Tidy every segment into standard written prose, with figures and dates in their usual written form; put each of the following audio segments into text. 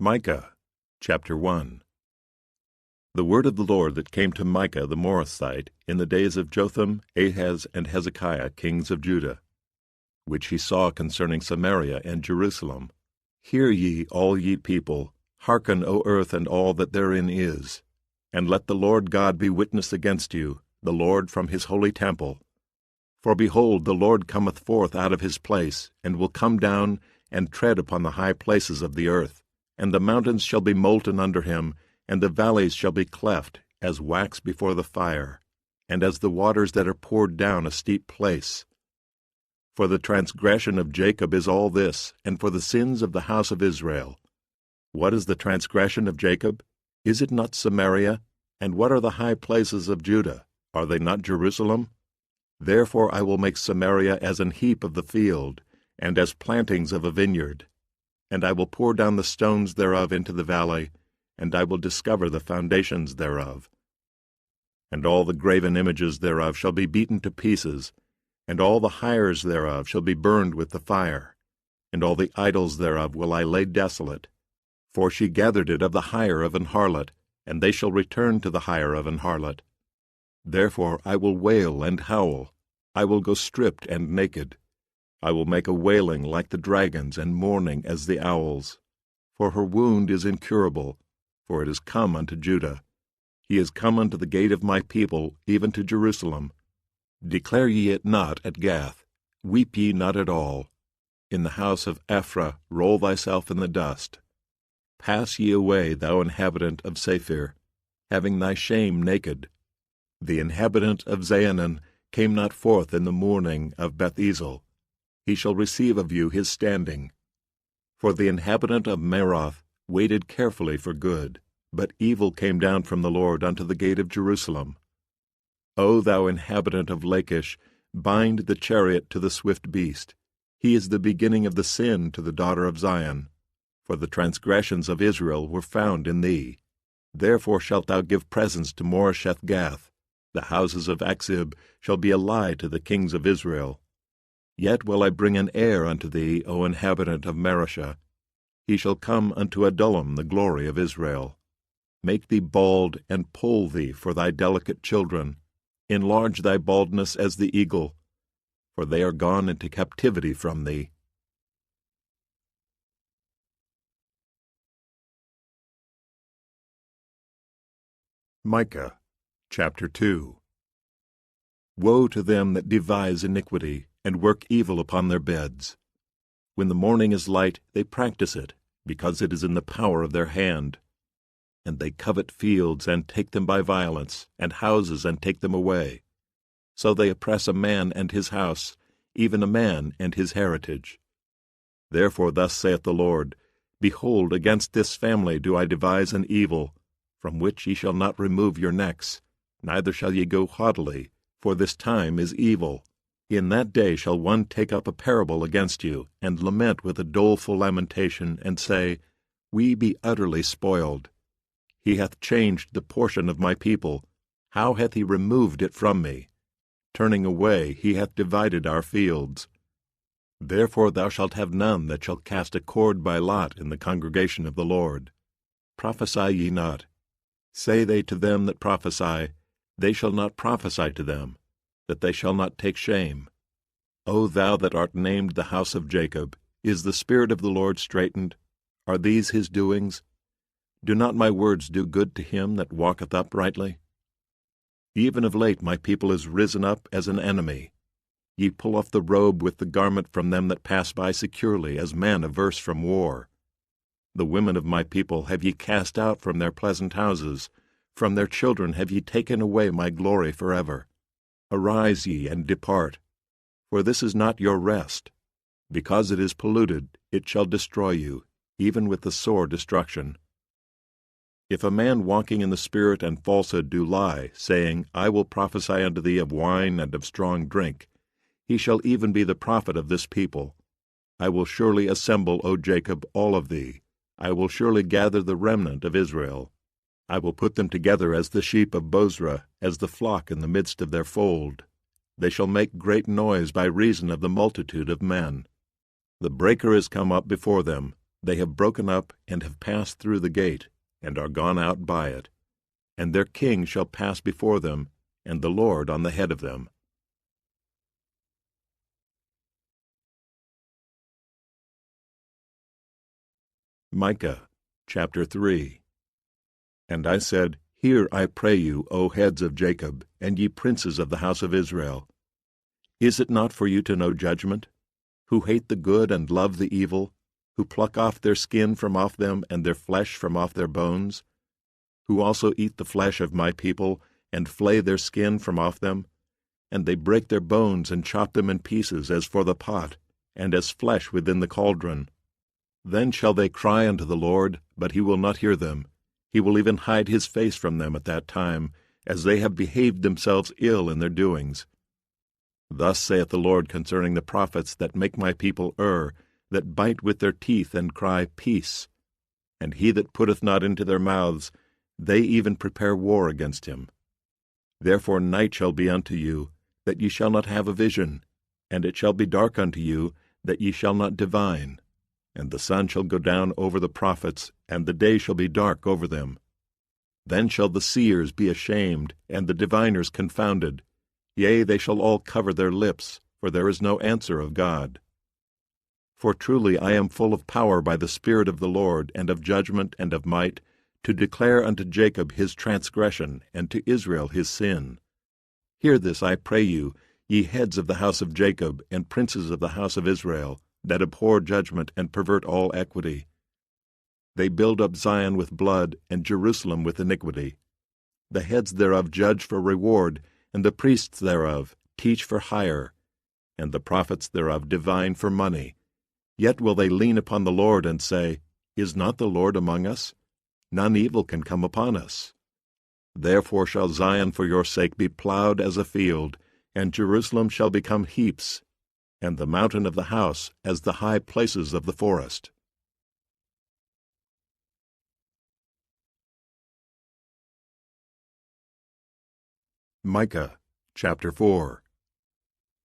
Micah Chapter 1. The word of the Lord that came to Micah the Morasthite in the days of Jotham, Ahaz, and Hezekiah, kings of Judah, which he saw concerning Samaria and Jerusalem. Hear ye, all ye people, hearken, O earth, and all that therein is, and let the Lord God be witness against you, the Lord from his holy temple. For behold, the Lord cometh forth out of his place, and will come down and tread upon the high places of the earth. And the mountains shall be molten under him, and the valleys shall be cleft, as wax before the fire, and as the waters that are poured down a steep place. For the transgression of Jacob is all this, and for the sins of the house of Israel. What is the transgression of Jacob? Is it not Samaria? And what are the high places of Judah? Are they not Jerusalem? Therefore I will make Samaria as an heap of the field, and as plantings of a vineyard. And I will pour down the stones thereof into the valley, and I will discover the foundations thereof. And all the graven images thereof shall be beaten to pieces, and all the hires thereof shall be burned with the fire, and all the idols thereof will I lay desolate. For she gathered it of the hire of an harlot, and they shall return to the hire of an harlot. Therefore I will wail and howl, I will go stripped and naked. I will make a wailing like the dragons, and mourning as the owls. For her wound is incurable, for it is come unto Judah. He is come unto the gate of my people, even to Jerusalem. Declare ye it not at Gath, weep ye not at all. In the house of Ephraim roll thyself in the dust. Pass ye away, thou inhabitant of Saphir, having thy shame naked. The inhabitant of Zaanan came not forth in the mourning of Beth-ezel. He shall receive of you his standing. For the inhabitant of Maroth waited carefully for good, but evil came down from the Lord unto the gate of Jerusalem. O thou inhabitant of Lachish, bind the chariot to the swift beast. He is the beginning of the sin to the daughter of Zion. For the transgressions of Israel were found in thee. Therefore shalt thou give presents to Moresheth-Gath. The houses of Achzib shall be a lie to the kings of Israel. Yet will I bring an heir unto thee, O inhabitant of Mareshah. He shall come unto Adullam, the glory of Israel. Make thee bald, and poll thee for thy delicate children. Enlarge thy baldness as the eagle, for they are gone into captivity from thee. Micah Chapter 2. Woe to them that devise iniquity, and work evil upon their beds. When the morning is light, they practice it, because it is in the power of their hand. And they covet fields, and take them by violence, and houses, and take them away. So they oppress a man and his house, even a man and his heritage. Therefore thus saith the Lord, Behold, against this family do I devise an evil, from which ye shall not remove your necks, neither shall ye go haughtily, for this time is evil. In that day shall one take up a parable against you, and lament with a doleful lamentation, and say, We be utterly spoiled. He hath changed the portion of my people. How hath he removed it from me? Turning away, he hath divided our fields. Therefore thou shalt have none that shall cast a cord by lot in the congregation of the Lord. Prophesy ye not. Say they to them that prophesy, They shall not prophesy to them, that they shall not take shame. O thou that art named the house of Jacob, is the Spirit of the Lord straitened? Are these his doings? Do not my words do good to him that walketh uprightly? Even of late my people is risen up as an enemy. Ye pull off the robe with the garment from them that pass by securely, as men averse from war. The women of my people have ye cast out from their pleasant houses. From their children have ye taken away my glory forever. Arise ye, and depart, for this is not your rest. Because it is polluted, it shall destroy you, even with the sore destruction. If a man walking in the Spirit and falsehood do lie, saying, I will prophesy unto thee of wine and of strong drink, he shall even be the prophet of this people. I will surely assemble, O Jacob, all of thee. I will surely gather the remnant of Israel. I will put them together as the sheep of Bozrah, as the flock in the midst of their fold. They shall make great noise by reason of the multitude of men. The breaker is come up before them, They have broken up and have passed through the gate, and are gone out by it. And their king shall pass before them, and the Lord on the head of them. Micah chapter 3. And I said, Hear, I pray you, O heads of Jacob, and ye princes of the house of Israel. Is it not for you to know judgment? Who hate the good and love the evil, who pluck off their skin from off them, and their flesh from off their bones, who also eat the flesh of my people, and flay their skin from off them, and they break their bones and chop them in pieces as for the pot, and as flesh within the cauldron. Then shall they cry unto the Lord, but he will not hear them. He will even hide his face from them at that time, as they have behaved themselves ill in their doings. Thus saith the Lord concerning the prophets that make my people err, that bite with their teeth and cry, Peace. And he that putteth not into their mouths, they even prepare war against him. Therefore night shall be unto you, that ye shall not have a vision, and it shall be dark unto you, that ye shall not divine. And the sun shall go down over the prophets, and the day shall be dark over them. Then shall the seers be ashamed, and the diviners confounded. Yea, they shall all cover their lips, for there is no answer of God. For truly I am full of power by the Spirit of the Lord, and of judgment and of might, to declare unto Jacob his transgression, and to Israel his sin. Hear this, I pray you, ye heads of the house of Jacob, and princes of the house of Israel, that abhor judgment and pervert all equity. They build up Zion with blood, and Jerusalem with iniquity. The heads thereof judge for reward, and the priests thereof teach for hire, and the prophets thereof divine for money. Yet will they lean upon the Lord and say, Is not the Lord among us? None evil can come upon us. Therefore shall Zion for your sake be plowed as a field, and Jerusalem shall become heaps, and the mountain of the house as the high places of the forest. Micah chapter 4.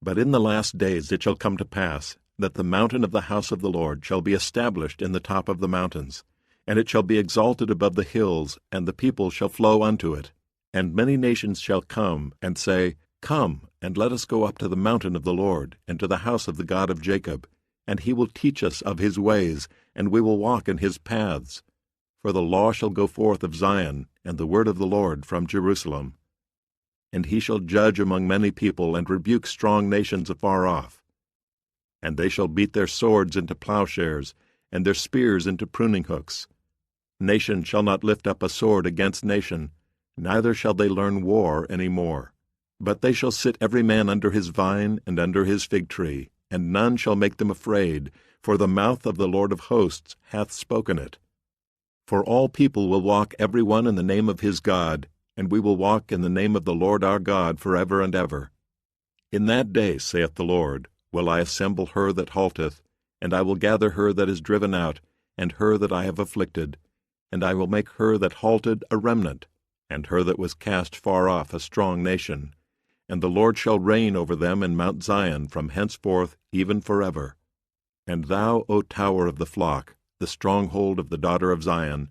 But in the last days it shall come to pass, that the mountain of the house of the Lord shall be established in the top of the mountains, and it shall be exalted above the hills, and the people shall flow unto it. And many nations shall come, and say, Come, and let us go up to the mountain of the Lord, and to the house of the God of Jacob, and he will teach us of his ways, and we will walk in his paths. For the law shall go forth of Zion, and the word of the Lord from Jerusalem. And he shall judge among many people, and rebuke strong nations afar off. And they shall beat their swords into plowshares, and their spears into pruning hooks. Nation shall not lift up a sword against nation, neither shall they learn war any more. But they shall sit every man under his vine and under his fig tree, and none shall make them afraid, for the mouth of the Lord of hosts hath spoken it. For all people will walk every one in the name of his God, and we will walk in the name of the Lord our God forever and ever. In that day, saith the Lord, will I assemble her that halteth, and I will gather her that is driven out, and her that I have afflicted, and I will make her that halted a remnant, and her that was cast far off a strong nation. And the Lord shall reign over them in Mount Zion from henceforth even forever. And thou, O tower of the flock, the stronghold of the daughter of Zion,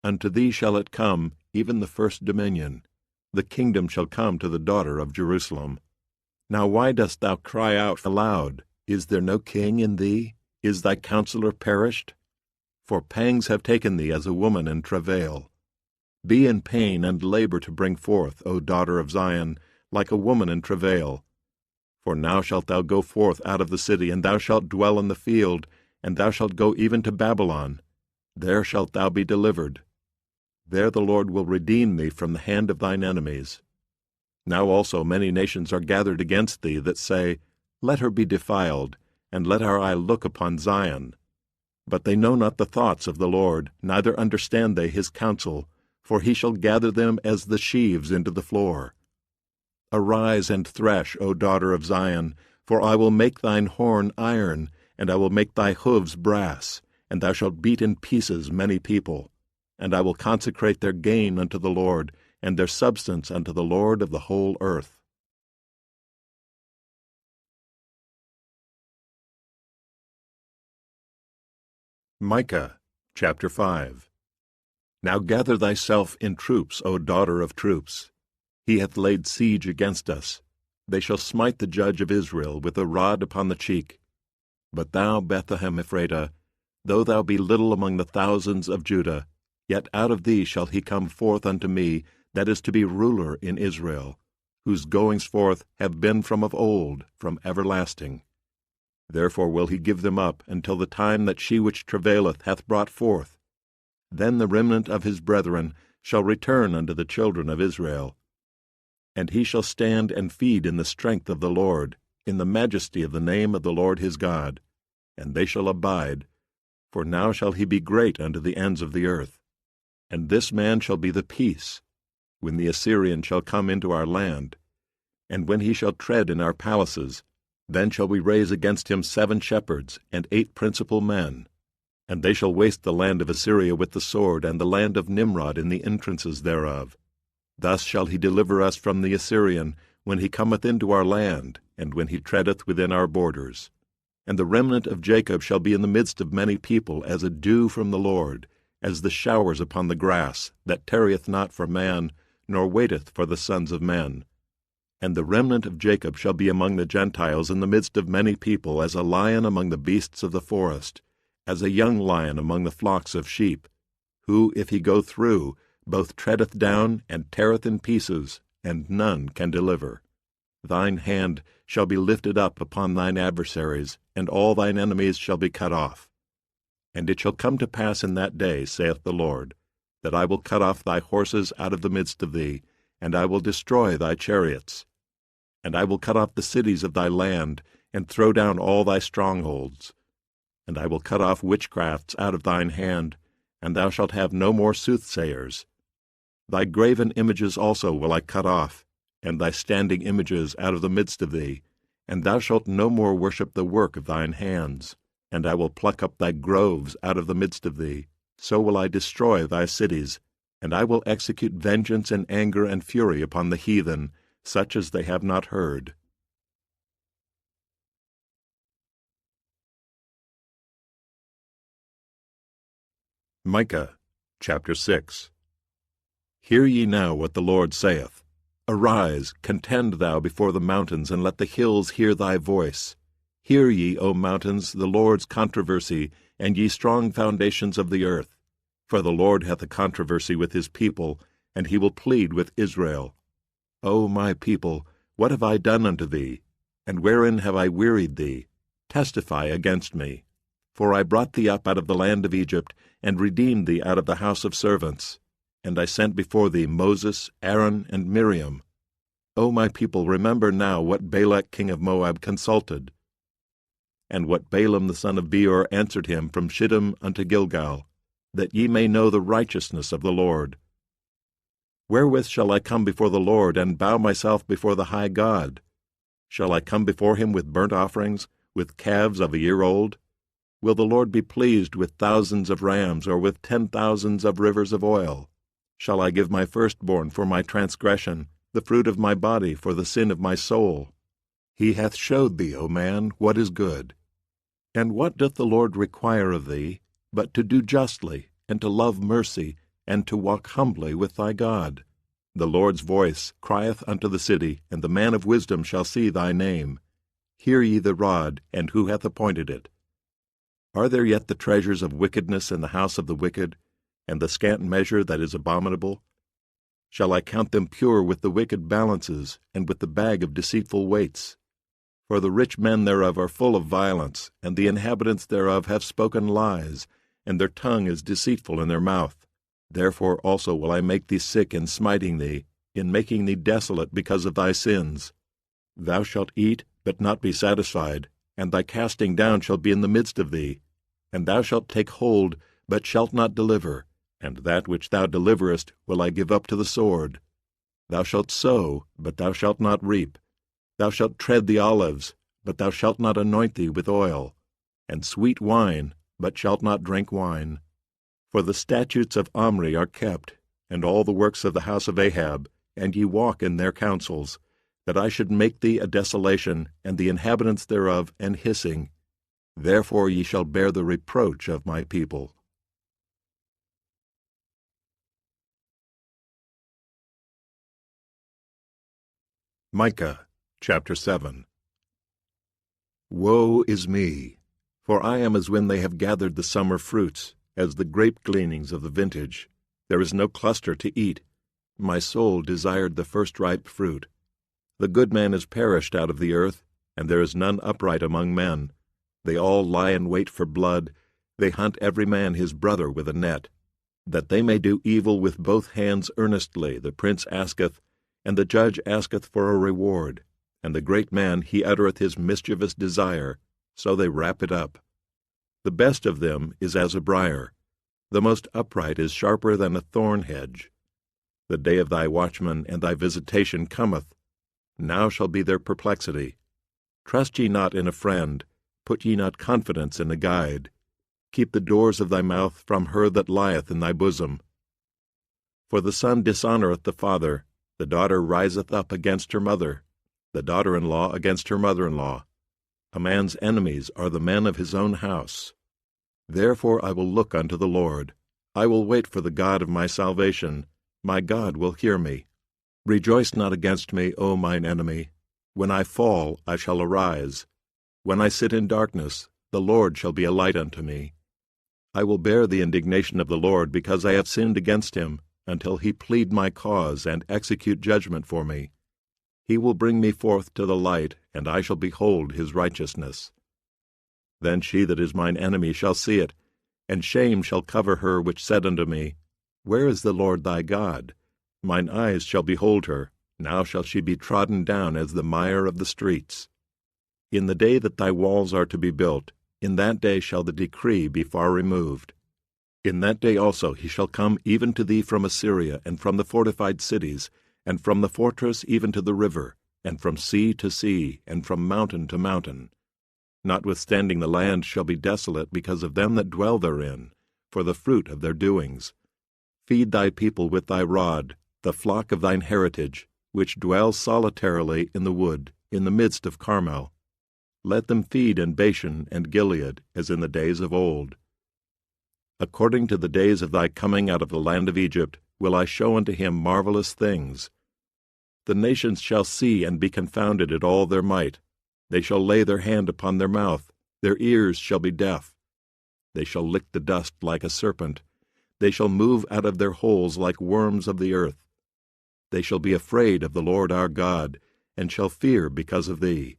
unto thee shall it come, even the first dominion. The kingdom shall come to the daughter of Jerusalem. Now why dost thou cry out aloud? Is there no king in thee? Is thy counselor perished? For pangs have taken thee as a woman in travail. Be in pain and labor to bring forth, O daughter of Zion, like a woman in travail. For now shalt thou go forth out of the city, and thou shalt dwell in the field, and thou shalt go even to Babylon. There shalt thou be delivered. There the Lord will redeem thee from the hand of thine enemies. Now also many nations are gathered against thee, that say, Let her be defiled, and let our eye look upon Zion. But they know not the thoughts of the Lord, neither understand they his counsel, for he shall gather them as the sheaves into the floor. Arise and thresh, O daughter of Zion, for I will make thine horn iron, and I will make thy hoofs brass, and thou shalt beat in pieces many people. And I will consecrate their gain unto the Lord, and their substance unto the Lord of the whole earth. Micah chapter 5. Now gather thyself in troops, O daughter of troops. He hath laid siege against us. They shall smite the judge of Israel with a rod upon the cheek. But thou, Bethlehem Ephratah, though thou be little among the thousands of Judah, yet out of thee shall he come forth unto me that is to be ruler in Israel, whose goings forth have been from of old, from everlasting. Therefore will he give them up until the time that she which travaileth hath brought forth. Then the remnant of his brethren shall return unto the children of Israel. And he shall stand and feed in the strength of the Lord, in the majesty of the name of the Lord his God. And they shall abide, for now shall he be great unto the ends of the earth. And this man shall be the peace, when the Assyrian shall come into our land. And when he shall tread in our palaces, then shall we raise against him 7 shepherds and 8 principal men. And they shall waste the land of Assyria with the sword, and the land of Nimrod in the entrances thereof. Thus shall he deliver us from the Assyrian, when he cometh into our land, and when he treadeth within our borders. And the remnant of Jacob shall be in the midst of many people, as a dew from the Lord, as the showers upon the grass, that tarrieth not for man, nor waiteth for the sons of men. And the remnant of Jacob shall be among the Gentiles in the midst of many people, as a lion among the beasts of the forest, as a young lion among the flocks of sheep, who, if he go through, both treadeth down and teareth in pieces, and none can deliver. Thine hand shall be lifted up upon thine adversaries, and all thine enemies shall be cut off. And it shall come to pass in that day, saith the Lord, that I will cut off thy horses out of the midst of thee, and I will destroy thy chariots. And I will cut off the cities of thy land, and throw down all thy strongholds. And I will cut off witchcrafts out of thine hand, and thou shalt have no more soothsayers. Thy graven images also will I cut off, and thy standing images out of the midst of thee, and thou shalt no more worship the work of thine hands. And I will pluck up thy groves out of the midst of thee, so will I destroy thy cities, and I will execute vengeance and anger and fury upon the heathen, such as they have not heard. Micah chapter 6. Hear ye now what the Lord saith. Arise, contend thou before the mountains, and let the hills hear thy voice. Hear ye, O mountains, the Lord's controversy, and ye strong foundations of the earth. For the Lord hath a controversy with his people, and he will plead with Israel. O my people, what have I done unto thee? And wherein have I wearied thee? Testify against me. For I brought thee up out of the land of Egypt, and redeemed thee out of the house of servants. And I sent before thee Moses, Aaron, and Miriam. O my people, remember now what Balak king of Moab consulted, and what Balaam the son of Beor answered him from Shittim unto Gilgal, that ye may know the righteousness of the Lord. Wherewith shall I come before the Lord, and bow myself before the high God? Shall I come before him with burnt offerings, with calves of a year old? Will the Lord be pleased with thousands of rams, or with 10,000s of rivers of oil? Shall I give my firstborn for my transgression, the fruit of my body for the sin of my soul? He hath showed thee, O man, what is good. And what doth the Lord require of thee, but to do justly, and to love mercy, and to walk humbly with thy God? The Lord's voice crieth unto the city, and the man of wisdom shall see thy name. Hear ye the rod, and who hath appointed it? Are there yet the treasures of wickedness in the house of the wicked, and the scant measure that is abominable? Shall I count them pure with the wicked balances, and with the bag of deceitful weights? For the rich men thereof are full of violence, and the inhabitants thereof have spoken lies, and their tongue is deceitful in their mouth. Therefore also will I make thee sick in smiting thee, in making thee desolate because of thy sins. Thou shalt eat, but not be satisfied, and thy casting down shall be in the midst of thee. And thou shalt take hold, but shalt not deliver, and that which thou deliverest will I give up to the sword. Thou shalt sow, but thou shalt not reap. Thou shalt tread the olives, but thou shalt not anoint thee with oil, and sweet wine, but shalt not drink wine. For the statutes of Omri are kept, and all the works of the house of Ahab, and ye walk in their counsels, that I should make thee a desolation, and the inhabitants thereof an hissing. Therefore ye shall bear the reproach of my people. Micah chapter 7. Woe is me! For I am as when they have gathered the summer fruits, as the grape gleanings of the vintage. There is no cluster to eat. My soul desired the first ripe fruit. The good man is perished out of the earth, and there is none upright among men. They all lie in wait for blood. They hunt every man his brother with a net. That they may do evil with both hands earnestly, the prince asketh, and the judge asketh for a reward. And the great man, he uttereth his mischievous desire, so they wrap it up. The best of them is as a briar. The most upright is sharper than a thorn hedge. The day of thy watchman and thy visitation cometh. Now shall be their perplexity. Trust ye not in a friend, put ye not confidence in a guide. Keep the doors of thy mouth from her that lieth in thy bosom. For the son dishonoureth the father, the daughter riseth up against her mother, the daughter-in-law against her mother-in-law. A man's enemies are the men of his own house. Therefore I will look unto the Lord. I will wait for the God of my salvation. My God will hear me. Rejoice not against me, O mine enemy. When I fall, I shall arise. When I sit in darkness, the Lord shall be a light unto me. I will bear the indignation of the Lord, because I have sinned against him, until he plead my cause and execute judgment for me. He will bring me forth to the light, and I shall behold his righteousness. Then she that is mine enemy shall see it, and shame shall cover her which said unto me, Where is the Lord thy God? Mine eyes shall behold her, now shall she be trodden down as the mire of the streets. In the day that thy walls are to be built, in that day shall the decree be far removed. In that day also he shall come even to thee from Assyria, and from the fortified cities, and from the fortress even to the river, and from sea to sea, and from mountain to mountain. Notwithstanding the land shall be desolate because of them that dwell therein, for the fruit of their doings. Feed thy people with thy rod, the flock of thine heritage, which dwell solitarily in the wood, in the midst of Carmel. Let them feed in Bashan and Gilead, as in the days of old. According to the days of thy coming out of the land of Egypt, will I show unto him marvelous things. The nations shall see and be confounded at all their might. They shall lay their hand upon their mouth, their ears shall be deaf. They shall lick the dust like a serpent. They shall move out of their holes like worms of the earth. They shall be afraid of the Lord our God, and shall fear because of thee.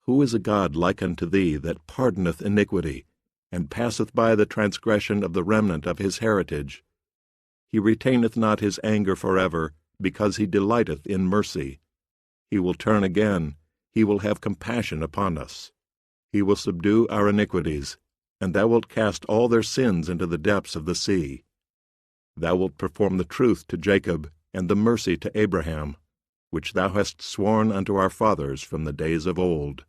Who is a God like unto thee, that pardoneth iniquity, and passeth by the transgression of the remnant of his heritage? He retaineth not his anger forever, because he delighteth in mercy. He will turn again, he will have compassion upon us. He will subdue our iniquities, and thou wilt cast all their sins into the depths of the sea. Thou wilt perform the truth to Jacob, and the mercy to Abraham, which thou hast sworn unto our fathers from the days of old.